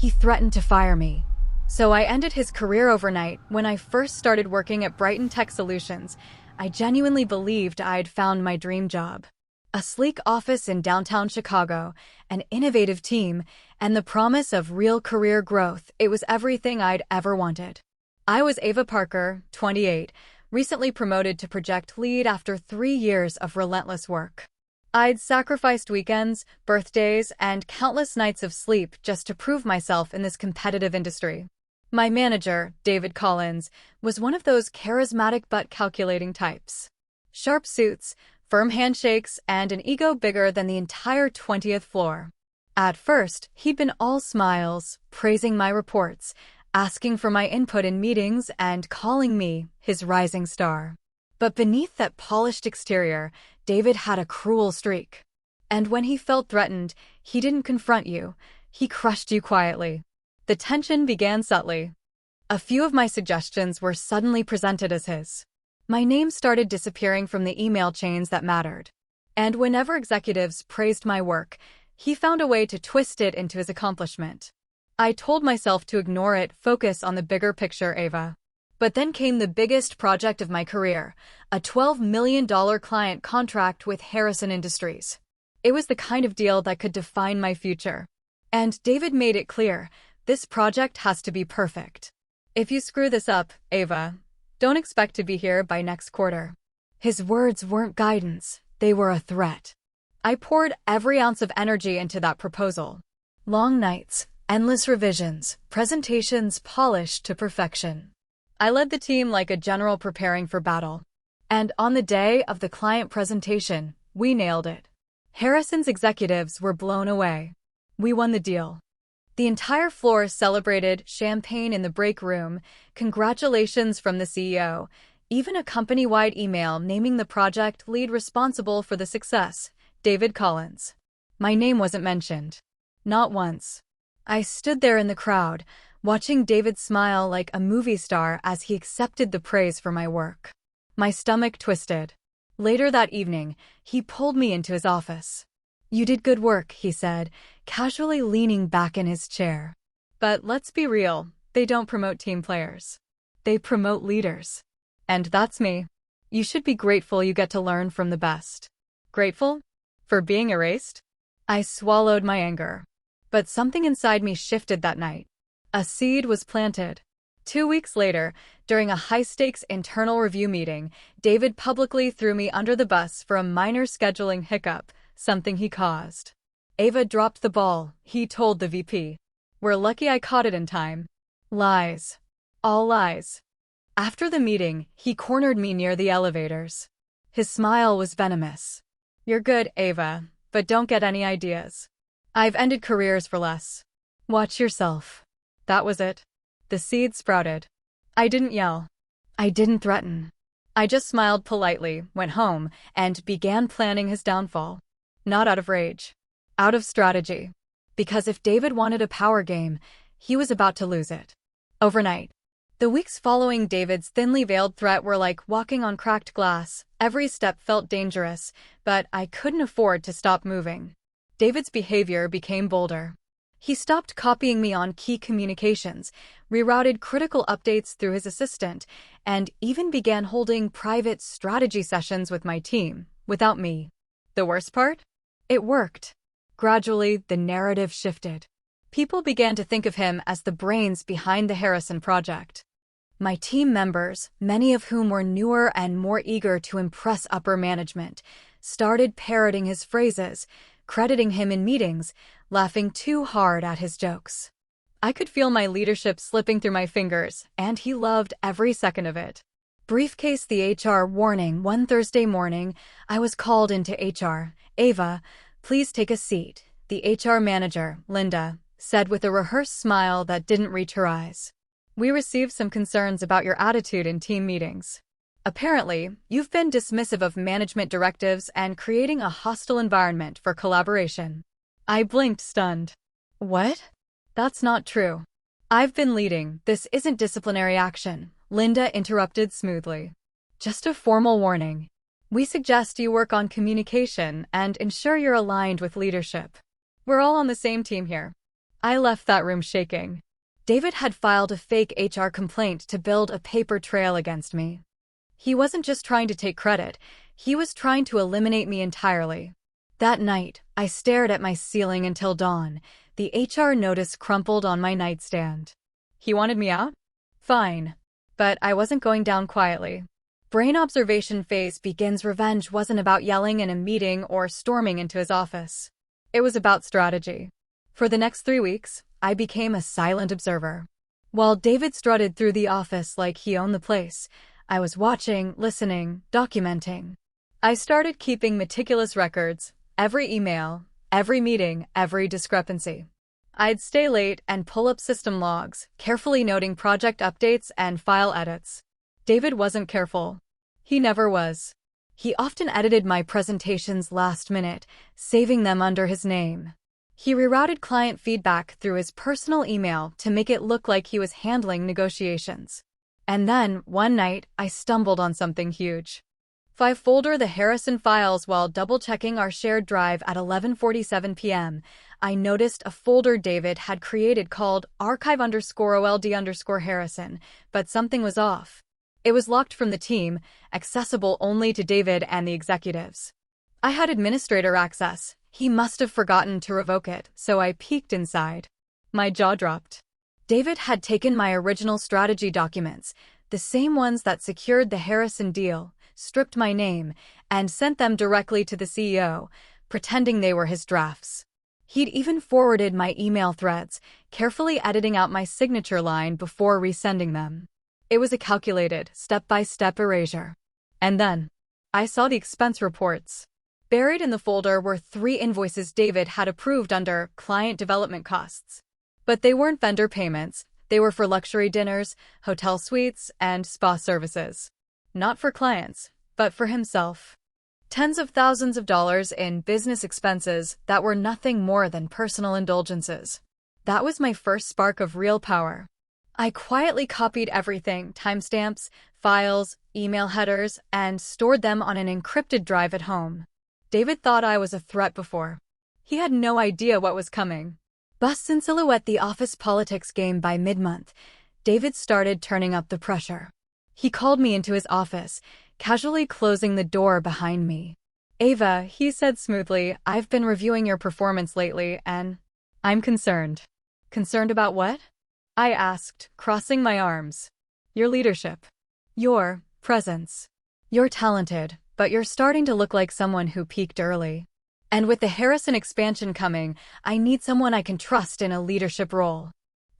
he threatened to fire me. So I ended his career overnight. When I first started working at Brighton Tech Solutions, I genuinely believed I'd found my dream job. A sleek office in downtown Chicago, an innovative team, and the promise of real career growth. It was everything I'd ever wanted. I was Ava Parker, 28, recently promoted to project lead after 3 years of relentless work. I'd sacrificed weekends, birthdays, and countless nights of sleep just to prove myself in this competitive industry. My manager, David Collins, was one of those charismatic but calculating types. Sharp suits, firm handshakes, and an ego bigger than the entire 20th floor. At first, he'd been all smiles, praising my reports, asking for my input in meetings, and calling me his rising star. But beneath that polished exterior, David had a cruel streak. And when he felt threatened, he didn't confront you, he crushed you quietly. The tension began subtly. A few of my suggestions were suddenly presented as his. My name started disappearing from the email chains that mattered. And whenever executives praised my work, he found a way to twist it into his accomplishment. I told myself to ignore it, focus on the bigger picture, Ava. But then came the biggest project of my career, a $12 million client contract with Harrison Industries. It was the kind of deal that could define my future. And David made it clear, this project has to be perfect. If you screw this up, Ava, don't expect to be here by next quarter. His words weren't guidance, they were a threat. I poured every ounce of energy into that proposal. Long nights, endless revisions, presentations polished to perfection. I led the team like a general preparing for battle. And on the day of the client presentation, we nailed it. Harrison's executives were blown away. We won the deal. The entire floor celebrated, champagne in the break room, congratulations from the CEO, even a company-wide email naming the project lead responsible for the success, David Collins. My name wasn't mentioned. Not once. I stood there in the crowd, watching David smile like a movie star as he accepted the praise for my work. My stomach twisted. Later that evening, he pulled me into his office. "You did good work," he said, casually leaning back in his chair. "But let's be real, they don't promote team players. They promote leaders. And that's me. You should be grateful you get to learn from the best." Grateful? For being erased? I swallowed my anger. But something inside me shifted that night. A seed was planted. 2 weeks later, during a high-stakes internal review meeting, David publicly threw me under the bus for a minor scheduling hiccup, something he caused. "Ava dropped the ball," he told the VP. "We're lucky I caught it in time." Lies. All lies. After the meeting, he cornered me near the elevators. His smile was venomous. "You're good, Ava, but don't get any ideas. I've ended careers for less. Watch yourself." That was it. The seed sprouted. I didn't yell. I didn't threaten. I just smiled politely, went home, and began planning his downfall. Not out of rage. Out of strategy. Because if David wanted a power game, he was about to lose it. Overnight. The weeks following David's thinly veiled threat were like walking on cracked glass. Every step felt dangerous, but I couldn't afford to stop moving. David's behavior became bolder. He stopped copying me on key communications, rerouted critical updates through his assistant, and even began holding private strategy sessions with my team, without me. The worst part? It worked. Gradually, the narrative shifted. People began to think of him as the brains behind the Harrison project. My team members, many of whom were newer and more eager to impress upper management, started parroting his phrases, crediting him in meetings, laughing too hard at his jokes. I could feel my leadership slipping through my fingers, and he loved every second of it. Briefcase the HR warning. One Thursday morning, I was called into HR. "Ava, please take a seat," the HR manager, Linda, said with a rehearsed smile that didn't reach her eyes. "We received some concerns about your attitude in team meetings. Apparently, you've been dismissive of management directives and creating a hostile environment for collaboration." I blinked, stunned. "What? That's not true. I've been leading. This isn't disciplinary action," Linda interrupted smoothly. "Just a formal warning. We suggest you work on communication and ensure you're aligned with leadership. We're all on the same team here." I left that room shaking. David had filed a fake HR complaint to build a paper trail against me. He wasn't just trying to take credit, he was trying to eliminate me entirely. That night, I stared at my ceiling until dawn, the HR notice crumpled on my nightstand. He wanted me out? Fine. But I wasn't going down quietly. Brain observation phase begins revenge wasn't about yelling in a meeting or storming into his office. It was about strategy. For the next 3 weeks, I became a silent observer. While David strutted through the office like he owned the place, I was watching, listening, documenting. I started keeping meticulous records, every email, every meeting, every discrepancy. I'd stay late and pull up system logs, carefully noting project updates and file edits. David wasn't careful. He never was. He often edited my presentations last minute, saving them under his name. He rerouted client feedback through his personal email to make it look like he was handling negotiations. And then, one night, I stumbled on something huge. I folder the Harrison files while double-checking our shared drive at 11:47 p.m. I noticed a folder David had created called archive_old_Harrison, but something was off. It was locked from the team, accessible only to David and the executives. I had administrator access. He must have forgotten to revoke it, so I peeked inside. My jaw dropped. David had taken my original strategy documents, the same ones that secured the Harrison deal, stripped my name, and sent them directly to the CEO, pretending they were his drafts. He'd even forwarded my email threads, carefully editing out my signature line before resending them. It was a calculated, step-by-step erasure. And then, I saw the expense reports. Buried in the folder were 3 invoices David had approved under client development costs. But they weren't vendor payments, they were for luxury dinners, hotel suites, and spa services. Not for clients, but for himself. Tens of thousands of dollars in business expenses that were nothing more than personal indulgences. That was my first spark of real power. I quietly copied everything, timestamps, files, email headers, and stored them on an encrypted drive at home. David thought I was a threat before. He had no idea what was coming. Busts in silhouette the office politics game by mid-month, David started turning up the pressure. He called me into his office, casually closing the door behind me. "Ava," he said smoothly, "I've been reviewing your performance lately, and I'm concerned." "Concerned about what?" I asked, crossing my arms. "Your leadership. Your presence. You're talented, but you're starting to look like someone who peaked early. And with the Harrison expansion coming, I need someone I can trust in a leadership role."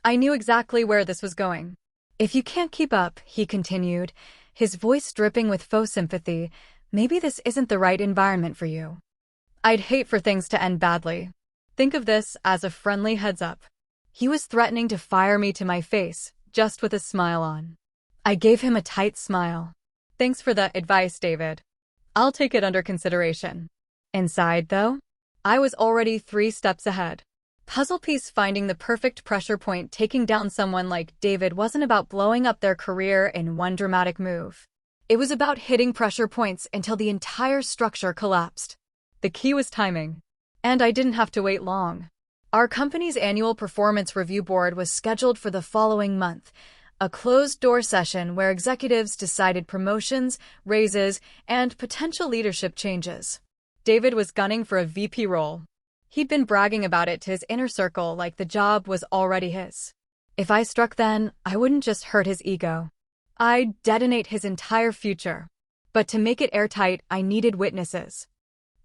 I knew exactly where this was going. "If you can't keep up," he continued, his voice dripping with faux sympathy, "maybe this isn't the right environment for you." I'd hate for things to end badly. Think of this as a friendly heads-up. He was threatening to fire me to my face, just with a smile on. I gave him a tight smile. "Thanks for the advice, David. I'll take it under consideration." Inside, though, I was already 3 steps ahead. Puzzle piece finding the perfect pressure point. Taking down someone like David wasn't about blowing up their career in one dramatic move. It was about hitting pressure points until the entire structure collapsed. The key was timing. And I didn't have to wait long. Our company's annual performance review board was scheduled for the following month, a closed-door session where executives decided promotions, raises, and potential leadership changes. David was gunning for a VP role. He'd been bragging about it to his inner circle like the job was already his. If I struck then, I wouldn't just hurt his ego. I'd detonate his entire future. But to make it airtight, I needed witnesses.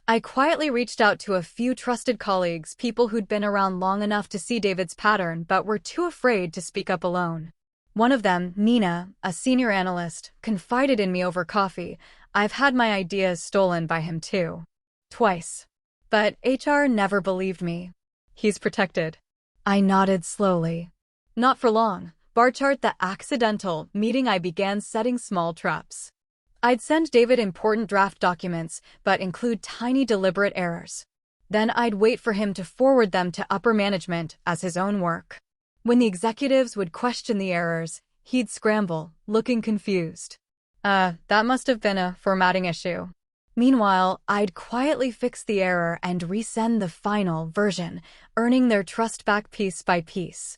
I quietly reached out to a few trusted colleagues, people who'd been around long enough to see David's pattern but were too afraid to speak up alone. One of them, Nina, a senior analyst, confided in me over coffee. "I've had my ideas stolen by him too. Twice. But HR never believed me." "He's protected." I nodded slowly. Not for long. Bar chart the accidental meeting. I began setting small traps. I'd send David important draft documents, but include tiny deliberate errors. Then I'd wait for him to forward them to upper management as his own work. When the executives would question the errors, he'd scramble, looking confused. That must have been a formatting issue." Meanwhile, I'd quietly fix the error and resend the final version, earning their trust back piece by piece.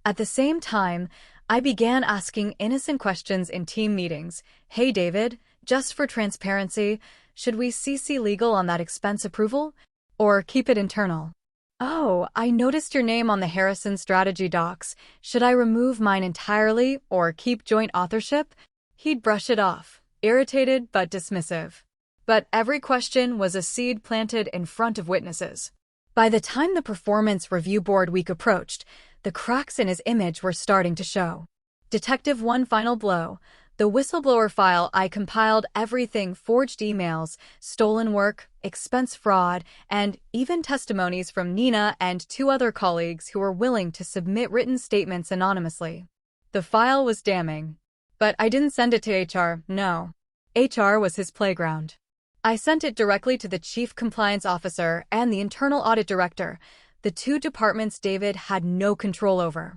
At the same time, I began asking innocent questions in team meetings. Hey David, just for transparency, should we CC legal on that expense approval? Or keep it internal? Oh, I noticed your name on the Harrison strategy docs. Should I remove mine entirely or keep joint authorship? He'd brush it off, irritated but dismissive. But every question was a seed planted in front of witnesses. By the time the performance review board week approached, the cracks in his image were starting to show. Detective One Final Blow. The whistleblower file I compiled everything: forged emails, stolen work, expense fraud, and even testimonies from Nina and 2 other colleagues who were willing to submit written statements anonymously. The file was damning. But I didn't send it to HR, no. HR was his playground. I sent it directly to the Chief Compliance Officer and the Internal Audit Director, the 2 departments David had no control over.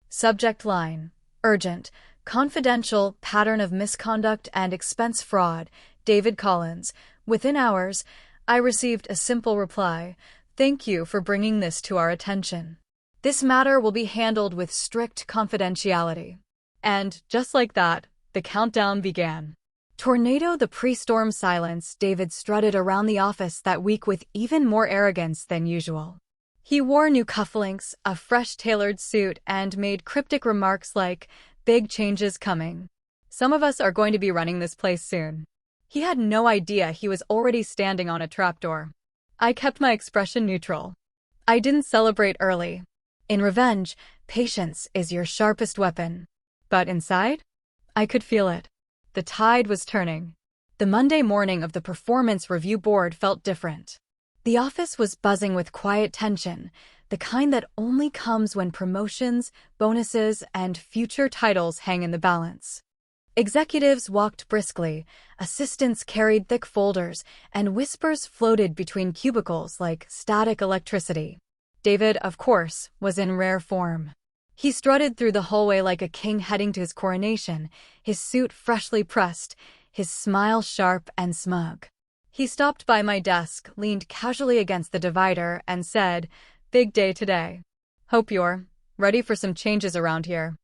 Subject line: urgent, confidential, pattern of misconduct and expense fraud, David Collins. Within hours, I received a simple reply: thank you for bringing this to our attention. This matter will be handled with strict confidentiality. And, just like that, the countdown began. Tornado the pre-storm silence. David strutted around the office that week with even more arrogance than usual. He wore new cufflinks, a fresh tailored suit, and made cryptic remarks like, big changes coming. Some of us are going to be running this place soon. He had no idea he was already standing on a trapdoor. I kept my expression neutral. I didn't celebrate early. In revenge, patience is your sharpest weapon. But inside, I could feel it. The tide was turning. The Monday morning of the performance review board felt different. The office was buzzing with quiet tension, the kind that only comes when promotions, bonuses, and future titles hang in the balance. Executives walked briskly, assistants carried thick folders, and whispers floated between cubicles like static electricity. David, of course, was in rare form. He strutted through the hallway like a king heading to his coronation, his suit freshly pressed, his smile sharp and smug. He stopped by my desk, leaned casually against the divider, and said, "Big day today. Hope you're ready for some changes around here."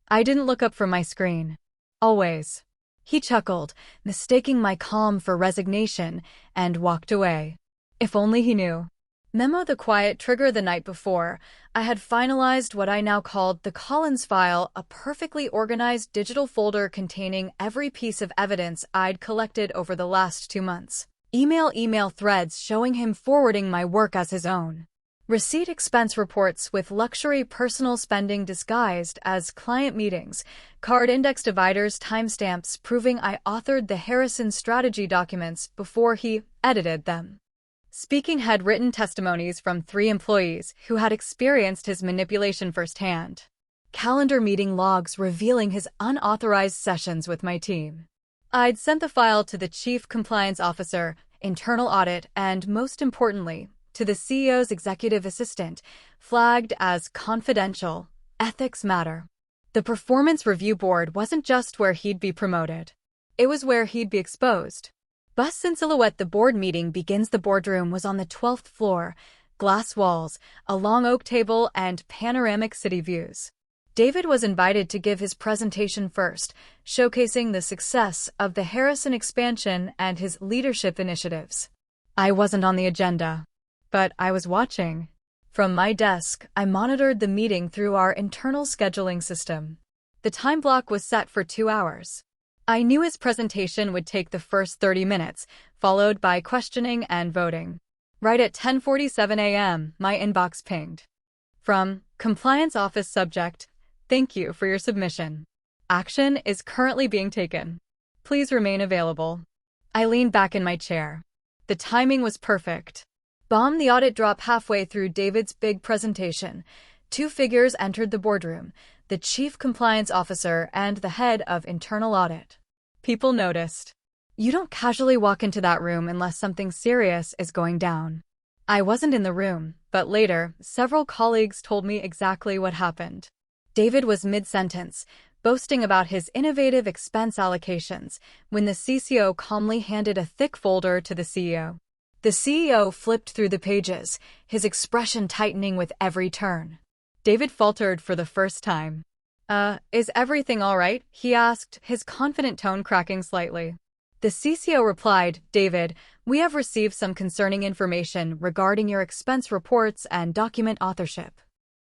I didn't look up from my screen. Always. He chuckled, mistaking my calm for resignation, and walked away. If only he knew. Memo: the quiet trigger. The night before, I had finalized what I now called the Collins file, a perfectly organized digital folder containing every piece of evidence I'd collected over the last 2 months. Email threads showing him forwarding my work as his own. Receipt expense reports with luxury personal spending disguised as client meetings. Card index dividers, timestamps proving I authored the Harrison strategy documents before he edited them. Speaking had written testimonies from 3 employees who had experienced his manipulation firsthand. Calendar meeting logs revealing his unauthorized sessions with my team. I'd sent the file to the Chief Compliance Officer, Internal Audit, and most importantly, to the CEO's executive assistant, flagged as confidential, ethics matter. The performance review board wasn't just where he'd be promoted. It was where he'd be exposed. Bust in silhouette. The board meeting begins. The boardroom was on the 12th floor, glass walls, a long oak table, and panoramic city views. David was invited to give his presentation first, showcasing the success of the Harrison expansion and his leadership initiatives. I wasn't on the agenda, but I was watching. From my desk, I monitored the meeting through our internal scheduling system. The time block was set for 2 hours. I knew his presentation would take the first 30 minutes, followed by questioning and voting. Right at 10:47 a.m., my inbox pinged. From Compliance Office. Subject: thank you for your submission. Action is currently being taken. Please remain available. I leaned back in my chair. The timing was perfect. Bomb. The audit drop halfway through David's big presentation. 2 figures entered the boardroom, the Chief Compliance Officer and the Head of Internal Audit. People noticed. You don't casually walk into that room unless something serious is going down. I wasn't in the room, but later, several colleagues told me exactly what happened. David was mid-sentence, boasting about his innovative expense allocations, when the CCO calmly handed a thick folder to the CEO. The CEO flipped through the pages, his expression tightening with every turn. David faltered for the first time. Is everything all right?" he asked, his confident tone cracking slightly. The CCO replied, "David, we have received some concerning information regarding your expense reports and document authorship.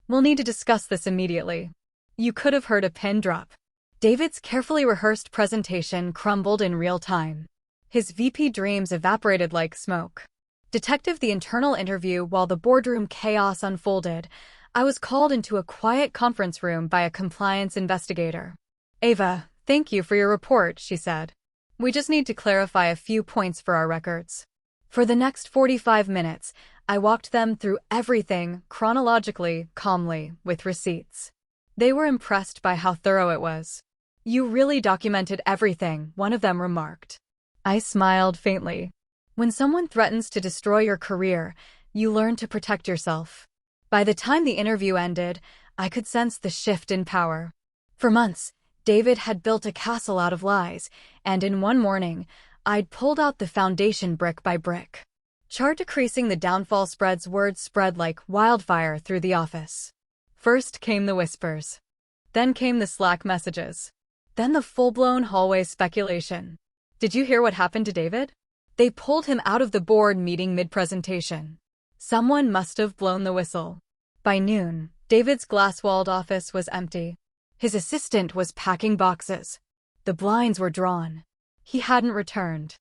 We'll need to discuss this immediately." You could have heard a pin drop. David's carefully rehearsed presentation crumbled in real time. His VP dreams evaporated like smoke. Detective the internal interview while the boardroom chaos unfolded, I was called into a quiet conference room by a compliance investigator. "Ava, thank you for your report," she said. "We just need to clarify a few points for our records." For the next 45 minutes, I walked them through everything, chronologically, calmly, with receipts. They were impressed by how thorough it was. "You really documented everything," one of them remarked. I smiled faintly. When someone threatens to destroy your career, you learn to protect yourself. By the time the interview ended, I could sense the shift in power. For months, David had built a castle out of lies, and in one morning, I'd pulled out the foundation brick by brick. Chart decreasing the downfall spreads words spread like wildfire through the office. First came the whispers. Then came the Slack messages. Then the full-blown hallway speculation. "Did you hear what happened to David? They pulled him out of the board meeting mid-presentation. Someone must have blown the whistle." By noon, David's glass-walled office was empty. His assistant was packing boxes. The blinds were drawn. He hadn't returned.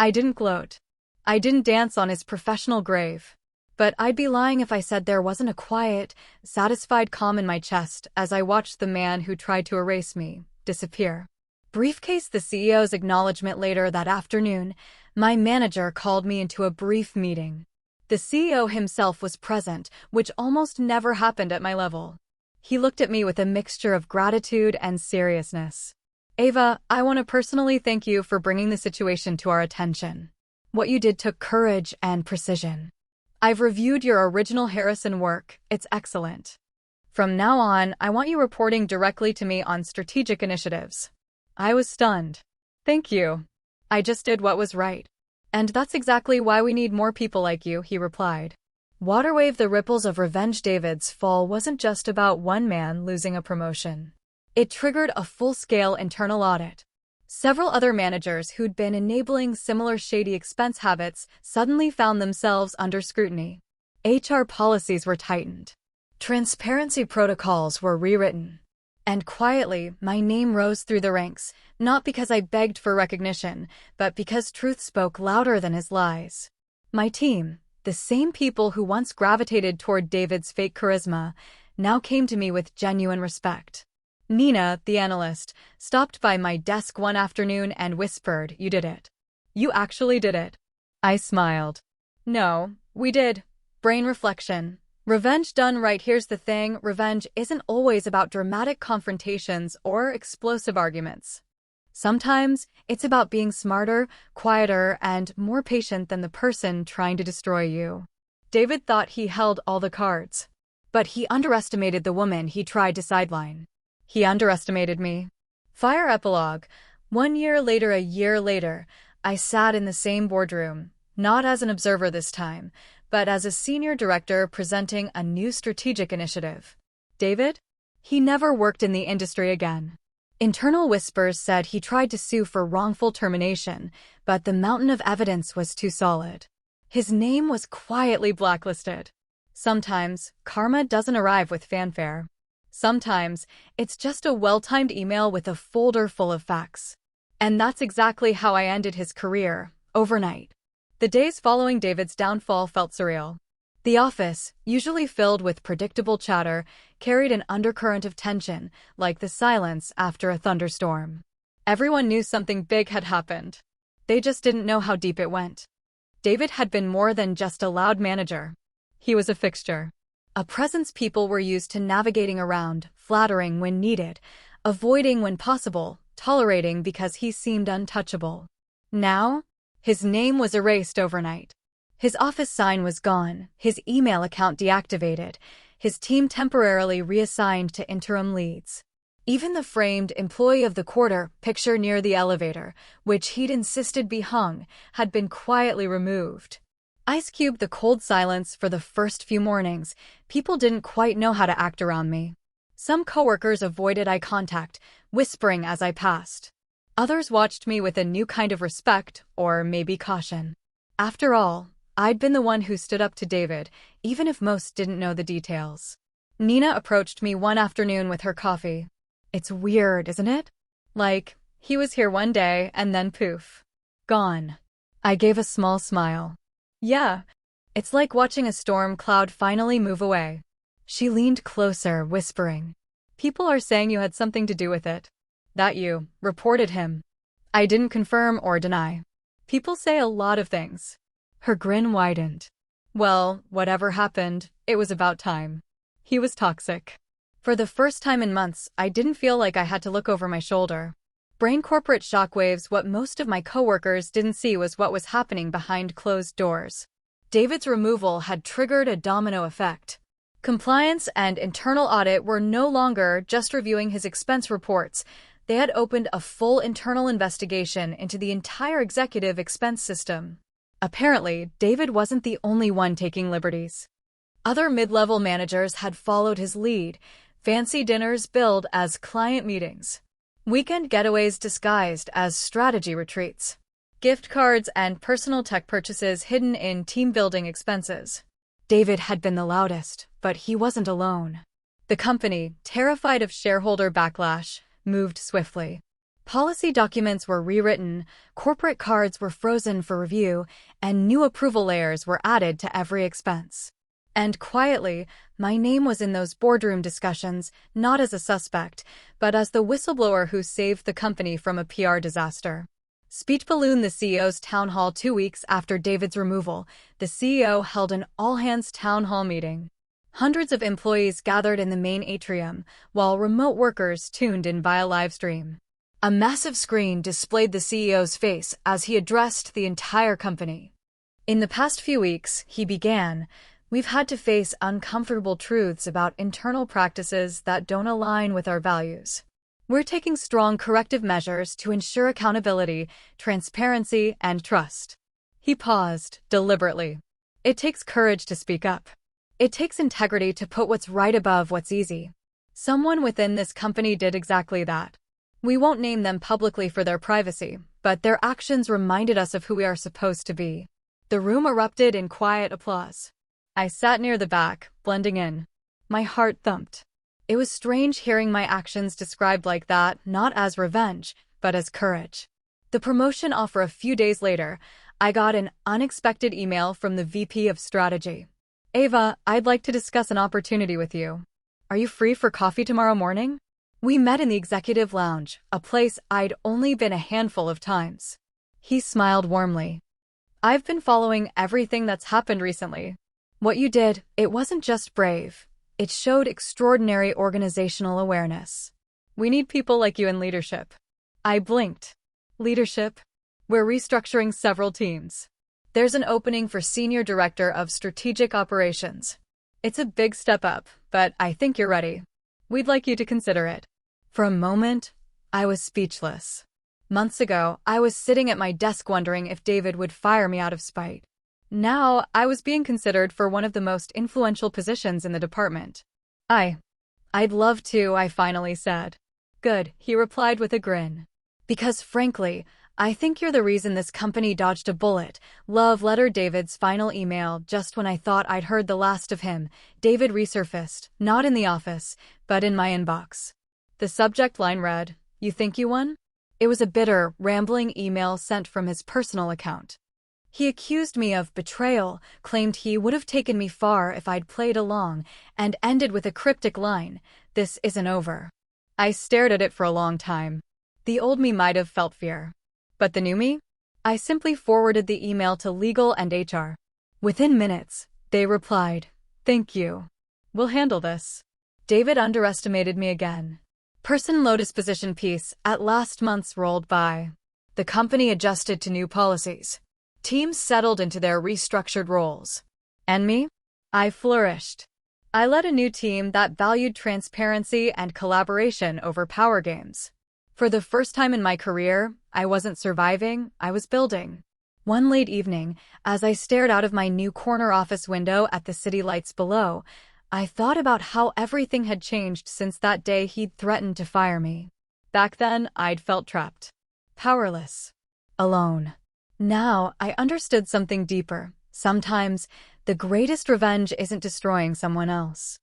I didn't gloat. I didn't dance on his professional grave. But I'd be lying if I said there wasn't a quiet, satisfied calm in my chest as I watched the man who tried to erase me disappear. Briefcase the CEO's acknowledgement later that afternoon, my manager called me into a brief meeting. The CEO himself was present, which almost never happened at my level. He looked at me with a mixture of gratitude and seriousness. "Ava, I want to personally thank you for bringing the situation to our attention. What you did took courage and precision. I've reviewed your original Harrison work. It's excellent. From now on, I want you reporting directly to me on strategic initiatives." I was stunned. "Thank you. I just did what was right. And that's exactly why we need more people like you," he replied. Waterwave the ripples of revenge. David's fall wasn't just about one man losing a promotion. It triggered a full-scale internal audit. Several other managers who'd been enabling similar shady expense habits suddenly found themselves under scrutiny. HR policies were tightened. Transparency protocols were rewritten. And quietly, my name rose through the ranks, not because I begged for recognition, but because truth spoke louder than his lies. My team, the same people who once gravitated toward David's fake charisma, now came to me with genuine respect. Nina, the analyst, stopped by my desk one afternoon and whispered, "You did it. You actually did it." I smiled. "No, we did. Brain reflection. Revenge done right." Here's the thing, revenge isn't always about dramatic confrontations or explosive arguments. Sometimes, it's about being smarter, quieter, and more patient than the person trying to destroy you. David thought he held all the cards. But he underestimated the woman he tried to sideline. He underestimated me. Fire epilogue. 1 year later, a year later, I sat in the same boardroom, not as an observer this time, but as a senior director presenting a new strategic initiative. David? He never worked in the industry again. Internal whispers said he tried to sue for wrongful termination, but the mountain of evidence was too solid. His name was quietly blacklisted. Sometimes, karma doesn't arrive with fanfare. Sometimes, it's just a well-timed email with a folder full of facts. And that's exactly how I ended his career, overnight. The days following David's downfall felt surreal. The office, usually filled with predictable chatter, carried an undercurrent of tension, like the silence after a thunderstorm. Everyone knew something big had happened. They just didn't know how deep it went. David had been more than just a loud manager. He was a fixture. A presence people were used to navigating around, flattering when needed, avoiding when possible, tolerating because he seemed untouchable. Now, his name was erased overnight. His office sign was gone, his email account deactivated, his team temporarily reassigned to interim leads. Even the framed Employee of the Quarter picture near the elevator, which he'd insisted be hung, had been quietly removed. Ice cubed the cold silence for the first few mornings. People didn't quite know how to act around me. Some coworkers avoided eye contact, whispering as I passed. Others watched me with a new kind of respect, or maybe caution. After all, I'd been the one who stood up to David, even if most didn't know the details. Nina approached me one afternoon with her coffee. It's weird, isn't it? Like, he was here one day and then poof. Gone. I gave a small smile. Yeah, it's like watching a storm cloud finally move away. She leaned closer, whispering. People are saying you had something to do with it. That you reported him. I didn't confirm or deny. People say a lot of things. Her grin widened. Well, whatever happened, it was about time. He was toxic. For the first time in months, I didn't feel like I had to look over my shoulder. Brain corporate shockwaves. What most of my coworkers didn't see was what was happening behind closed doors. David's removal had triggered a domino effect. Compliance and internal audit were no longer just reviewing his expense reports. They had opened a full internal investigation into the entire executive expense system. Apparently, David wasn't the only one taking liberties. Other mid-level managers had followed his lead. Fancy dinners billed as client meetings. Weekend getaways disguised as strategy retreats. Gift cards and personal tech purchases hidden in team-building expenses. David had been the loudest, but he wasn't alone. The company, terrified of shareholder backlash, moved swiftly. Policy documents were rewritten, corporate cards were frozen for review, and new approval layers were added to every expense. And quietly, my name was in those boardroom discussions, not as a suspect, but as the whistleblower who saved the company from a PR disaster. Speech balloon. The CEO's town hall. 2 weeks after David's removal, the CEO held an all-hands town hall meeting. Hundreds of employees gathered in the main atrium, while remote workers tuned in via live stream. A massive screen displayed the CEO's face as he addressed the entire company. In the past few weeks, he began, we've had to face uncomfortable truths about internal practices that don't align with our values. We're taking strong corrective measures to ensure accountability, transparency, and trust. He paused, deliberately. It takes courage to speak up. It takes integrity to put what's right above what's easy. Someone within this company did exactly that. We won't name them publicly for their privacy, but their actions reminded us of who we are supposed to be. The room erupted in quiet applause. I sat near the back, blending in. My heart thumped. It was strange hearing my actions described like that, not as revenge, but as courage. The promotion offer. A few days later, I got an unexpected email from the VP of Strategy. Ava, I'd like to discuss an opportunity with you. Are you free for coffee tomorrow morning? We met in the executive lounge, a place I'd only been a handful of times. He smiled warmly. I've been following everything that's happened recently. What you did, it wasn't just brave. It showed extraordinary organizational awareness. We need people like you in leadership. I blinked. Leadership? We're restructuring several teams. There's an opening for Senior Director of Strategic Operations. It's a big step up, but I think you're ready. We'd like you to consider it. For a moment, I was speechless. Months ago, I was sitting at my desk wondering if David would fire me out of spite. Now, I was being considered for one of the most influential positions in the department. I'd love to, I finally said. Good, he replied with a grin. Because frankly, I think you're the reason this company dodged a bullet. Love letter. David's final email. Just when I thought I'd heard the last of him, David resurfaced, not in the office, but in my inbox. The subject line read, "You think you won?" It was a bitter, rambling email sent from his personal account. He accused me of betrayal, claimed he would have taken me far if I'd played along, and ended with a cryptic line, "This isn't over." I stared at it for a long time. The old me might have felt fear. But the new me? I simply forwarded the email to legal and HR. Within minutes, they replied, "Thank you. We'll handle this." David underestimated me again. Person low disposition. Piece. At last. Months rolled by. The company adjusted to new policies. Teams settled into their restructured roles. And me? I flourished. I led a new team that valued transparency and collaboration over power games. For the first time in my career, I wasn't surviving, I was building. One late evening, as I stared out of my new corner office window at the city lights below, I thought about how everything had changed since that day he'd threatened to fire me. Back then, I'd felt trapped. Powerless. Alone. Now, I understood something deeper. Sometimes, the greatest revenge isn't destroying someone else.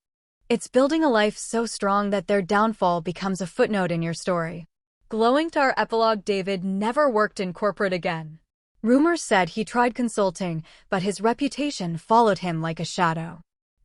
It's building a life so strong that their downfall becomes a footnote in your story. Glowing to our epilogue, David never worked in corporate again. Rumors said he tried consulting, but his reputation followed him like a shadow.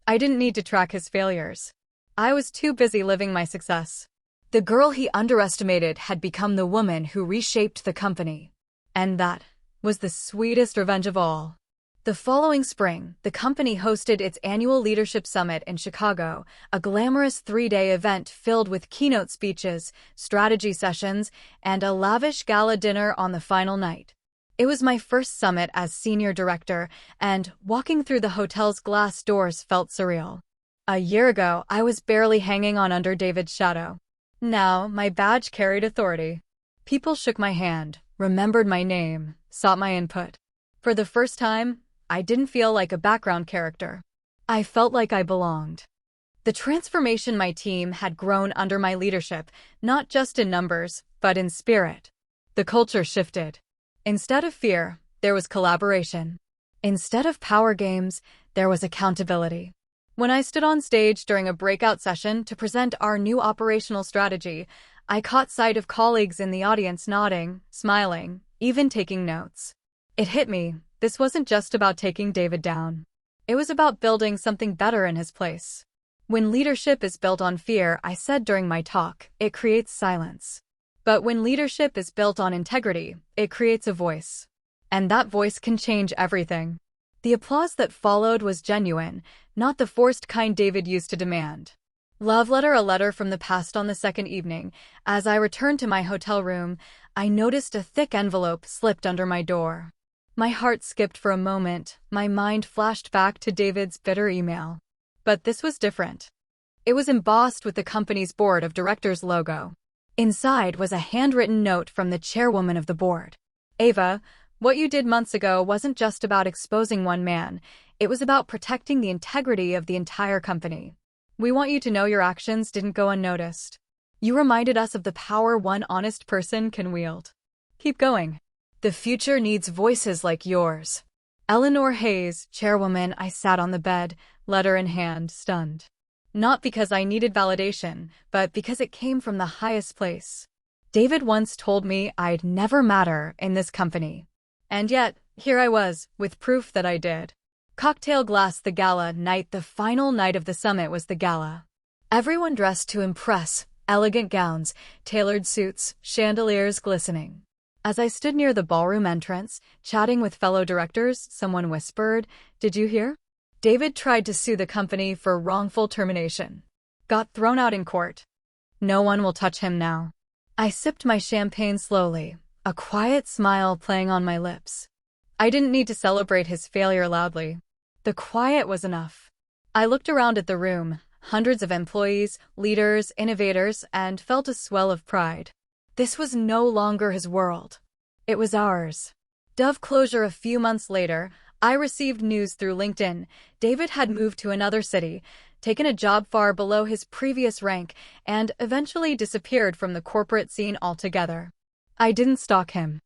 I didn't need to track his failures. I was too busy living my success. The girl he underestimated had become the woman who reshaped the company. And that was the sweetest revenge of all. The following spring, the company hosted its annual leadership summit in Chicago, a glamorous 3-day event filled with keynote speeches, strategy sessions, and a lavish gala dinner on the final night. It was my first summit as senior director, and walking through the hotel's glass doors felt surreal. A year ago, I was barely hanging on under David's shadow. Now, my badge carried authority. People shook my hand, remembered my name, sought my input. For the first time, I didn't feel like a background character. I felt like I belonged. The transformation my team had grown under my leadership, not just in numbers, but in spirit. The culture shifted. Instead of fear, there was collaboration. Instead of power games, there was accountability. When I stood on stage during a breakout session to present our new operational strategy, I caught sight of colleagues in the audience nodding, smiling, even taking notes. It hit me. This wasn't just about taking David down. It was about building something better in his place. When leadership is built on fear, I said during my talk, it creates silence. But when leadership is built on integrity, it creates a voice. And that voice can change everything. The applause that followed was genuine, not the forced kind David used to demand. Love letter, a letter from the past. On the second evening, as I returned to my hotel room, I noticed a thick envelope slipped under my door. My heart skipped for a moment, my mind flashed back to David's bitter email. But this was different. It was embossed with the company's board of directors logo. Inside was a handwritten note from the chairwoman of the board. Ava, what you did months ago wasn't just about exposing one man, it was about protecting the integrity of the entire company. We want you to know your actions didn't go unnoticed. You reminded us of the power one honest person can wield. Keep going. The future needs voices like yours. Eleanor Hayes, chairwoman. I sat on the bed, letter in hand, stunned. Not because I needed validation, but because it came from the highest place. David once told me I'd never matter in this company. And yet, here I was, with proof that I did. Cocktail glass. The gala night. The final night of the summit was the gala. Everyone dressed to impress, elegant gowns, tailored suits, chandeliers glistening. As I stood near the ballroom entrance, chatting with fellow directors, someone whispered, "Did you hear? David tried to sue the company for wrongful termination. Got thrown out in court. No one will touch him now." I sipped my champagne slowly, a quiet smile playing on my lips. I didn't need to celebrate his failure loudly. The quiet was enough. I looked around at the room, hundreds of employees, leaders, innovators, and felt a swell of pride. This was no longer his world. It was ours. Dove closure. A few months later, I received news through LinkedIn. David had moved to another city, taken a job far below his previous rank, and eventually disappeared from the corporate scene altogether. I didn't stalk him.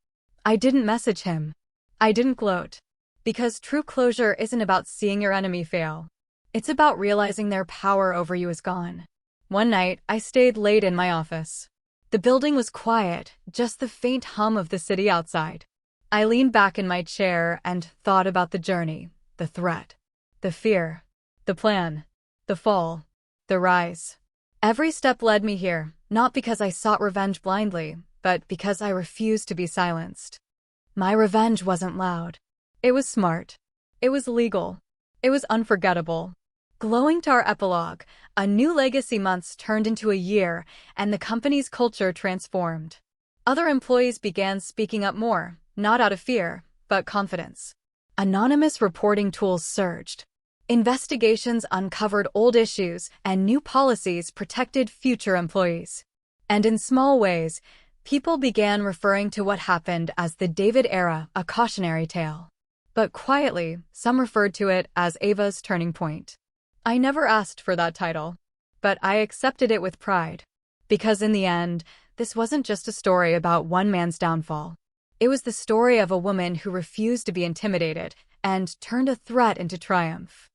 I didn't message him. I didn't gloat. Because true closure isn't about seeing your enemy fail. It's about realizing their power over you is gone. One night, I stayed late in my office. The building was quiet, just the faint hum of the city outside. I leaned back in my chair and thought about the journey, the threat, the fear, the plan, the fall, the rise. Every step led me here, not because I sought revenge blindly, but because I refused to be silenced. My revenge wasn't loud. It was smart. It was legal. It was unforgettable. Glowing to our epilogue, a new legacy. Months turned into a year, and the company's culture transformed. Other employees began speaking up more, not out of fear, but confidence. Anonymous reporting tools surged. Investigations uncovered old issues, and new policies protected future employees. And in small ways, people began referring to what happened as the David era, a cautionary tale. But quietly, some referred to it as Ava's turning point. I never asked for that title, but I accepted it with pride. Because in the end, this wasn't just a story about one man's downfall. It was the story of a woman who refused to be intimidated and turned a threat into triumph.